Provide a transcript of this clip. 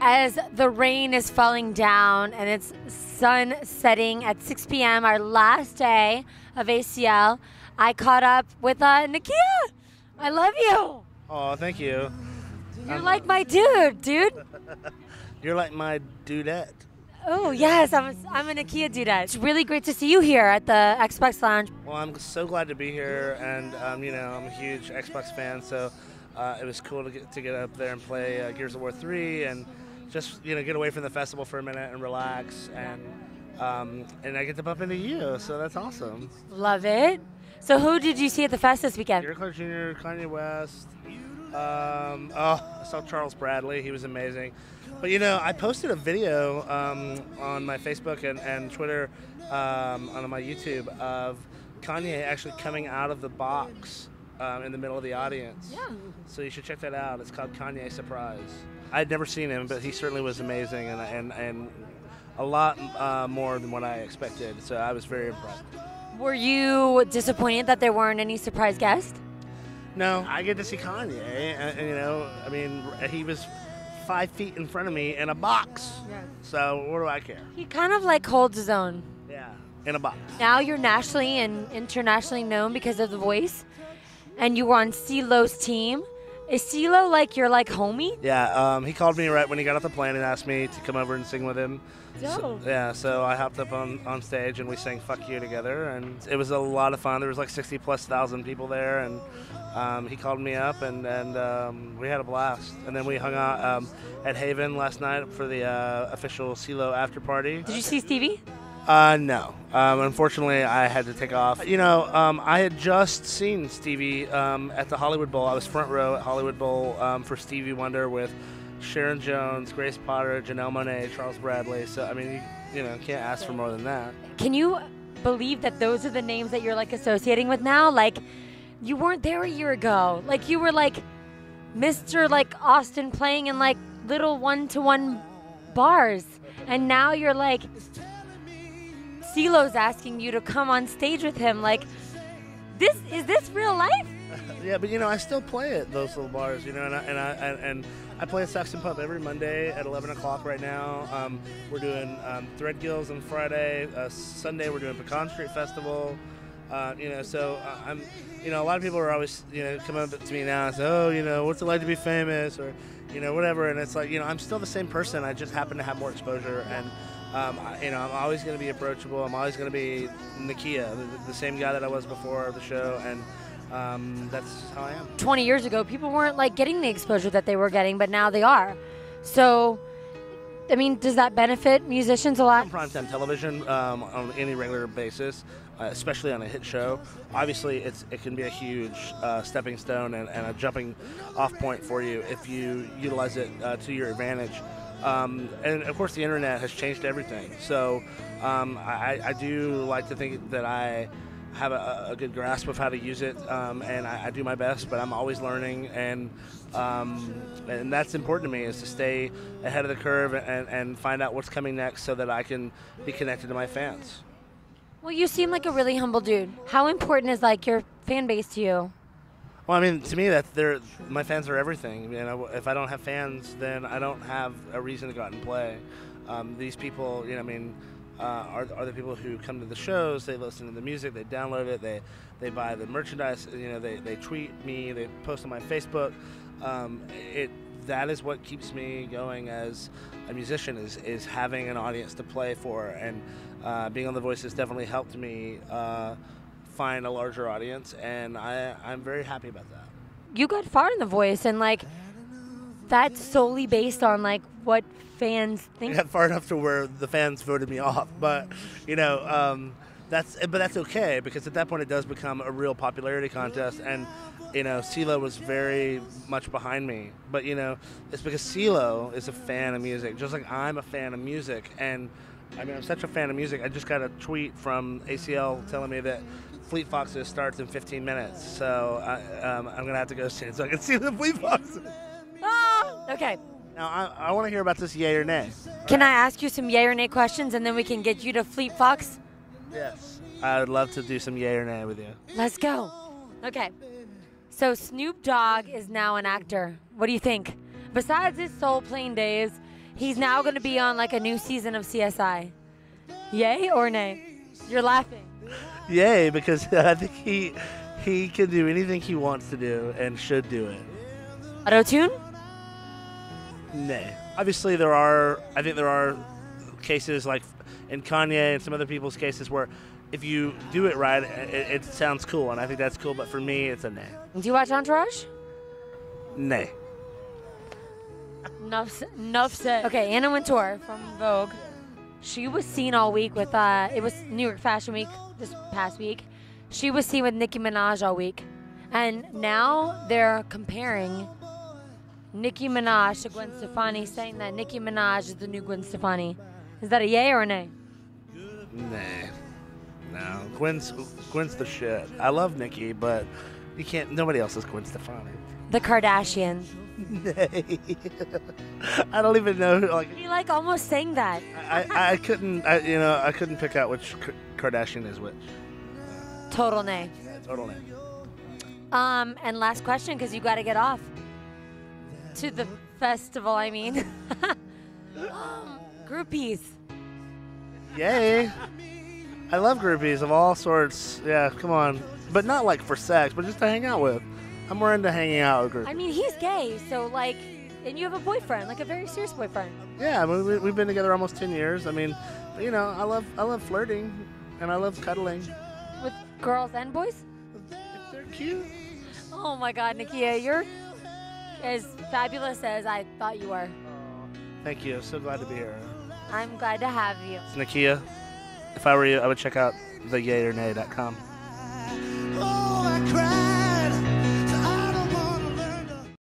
As the rain is falling down and it's sun setting at 6 p.m., our last day of ACL, I caught up with Nakia. I love you. Oh, thank you. You're like my dude. You're like my dudette. Oh, yes, I'm a Nakia dudette. It's really great to see you here at the Xbox Lounge. Well, I'm so glad to be here, and I'm a huge Xbox fan, so it was cool to get up there and play Gears of War 3 and just get away from the festival for a minute and relax, and I get to bump into you, so that's awesome. Love it. So who did you see at the fest this weekend? Gary Clark Jr., Kanye West. I saw Charles Bradley. He was amazing. But I posted a video on my Facebook and Twitter, on my YouTube, of Kanye actually coming out of the box in the middle of the audience. Yeah. So you should check that out. It's called Kanye Surprise. I'd never seen him, but he certainly was amazing and a lot more than what I expected. So I was very impressed. Were you disappointed that there weren't any surprise guests? No, I get to see Kanye, and he was 5 feet in front of me in a box. Yeah. So what do I care? He kind of like holds his own. Yeah, in a box. Now you're nationally and internationally known because of The Voice, and you were on Cee Lo's team. Is Cee Lo like your homie? Yeah, he called me right when he got off the plane and asked me to come over and sing with him. Dope. So I hopped up on stage and we sang "Fuck You" together, and it was a lot of fun. There was like 60,000+ people there, and he called me up and we had a blast. And then we hung out at Haven last night for the official Cee Lo after party. Did you see Stevie? No. Unfortunately, I had to take off. I had just seen Stevie at the Hollywood Bowl. I was front row at Hollywood Bowl for Stevie Wonder with Sharon Jones, Grace Potter, Janelle Monáe, Charles Bradley. So, you can't ask for more than that. Can you believe that those are the names that you're associating with now? You weren't there a year ago. You were Mr. Austin playing in little one-to-one bars. And now you're Cee Lo's asking you to come on stage with him. Is this real life? Yeah, but I still play at those little bars, and I play at Saxon Pub every Monday at 11 o'clock right now. We're doing Threadgills on Friday. Sunday we're doing Pecan Street Festival. So I'm, a lot of people are always, coming up to me now and say, oh, what's it like to be famous, or, whatever. And it's I'm still the same person. I just happen to have more exposure, and I'm always going to be approachable. I'm always going to be Nakia, the same guy that I was before the show, and that's how I am. 20 years ago, people weren't getting the exposure that they were getting, but now they are. So, does that benefit musicians a lot? On primetime television, on any regular basis, especially on a hit show, obviously it can be a huge stepping stone and a jumping off point for you if you utilize it to your advantage. And of course the internet has changed everything. So I do like to think that I have a good grasp of how to use it, and I do my best, but I'm always learning, and that's important to me, is to stay ahead of the curve and find out what's coming next so that I can be connected to my fans. Well, you seem like a really humble dude. How important is your fan base to you? Well, to me, my fans are everything. If I don't have fans, then I don't have a reason to go out and play. These people, are the people who come to the shows. They listen to the music, they download it, they buy the merchandise. They tweet me, they post on my Facebook. That is what keeps me going as a musician, is having an audience to play for, and being on The Voice has definitely helped me find a larger audience, and I'm very happy about that. You got far in The Voice, and that's solely based on what fans think. I got far enough to where the fans voted me off, but that's okay, because at that point it does become a real popularity contest, and Cee Lo was very much behind me, but it's because Cee Lo is a fan of music, just like I'm a fan of music, and I'm such a fan of music. I just got a tweet from ACL telling me that Fleet Foxes starts in 15 minutes, so I'm gonna have to go soon so I can see the Fleet Foxes. Oh, okay. Now I want to hear about this yay or nay. Can I ask you some yay or nay questions, and then we can get you to Fleet Fox? Yes, I would love to do some yay or nay with you. Let's go. Okay. So Snoop Dogg is now an actor. What do you think? Besides his soul playing days, He's now going to be on like a new season of CSI. Yay or nay? You're laughing. Yay, because I think he can do anything he wants to do and should do it. Auto-tune? Nay. Obviously, I think there are cases like in Kanye and some other people's cases where if you do it right, it sounds cool, and I think that's cool. But for me, it's a nay. Do you watch Entourage? Nay. Enough said. Okay, Anna Wintour from Vogue. She was seen all week with, it was New York Fashion Week this past week. She was seen with Nicki Minaj all week. And now they're comparing Nicki Minaj to Gwen Stefani, saying that Nicki Minaj is the new Gwen Stefani. Is that a yay or a nay? Nay. No. Gwen's the shit. I love Nicki, but nobody else is Gwen Stefani. The Kardashians. Nay. I don't even know. Like, He like almost sang that. I couldn't pick out which Kardashian is which. Total nay. Yeah, total nay. And last question, because you got to get off to the festival. I mean, groupies. Yay! I love groupies of all sorts. Yeah, come on, but not like for sex, but just to hang out with. I'm more into hanging out with groupies. I mean, he's gay, so like, and you have a boyfriend, like a very serious boyfriend. Yeah, I mean, we've been together almost 10 years. I mean, you know, I love flirting, and I love cuddling. With girls and boys? If they're cute. Oh my God, Nakia, you're as fabulous as I thought you were. Thank you. So glad to be here. I'm glad to have you. Nakia, if I were you, I would check out theyayornay.com.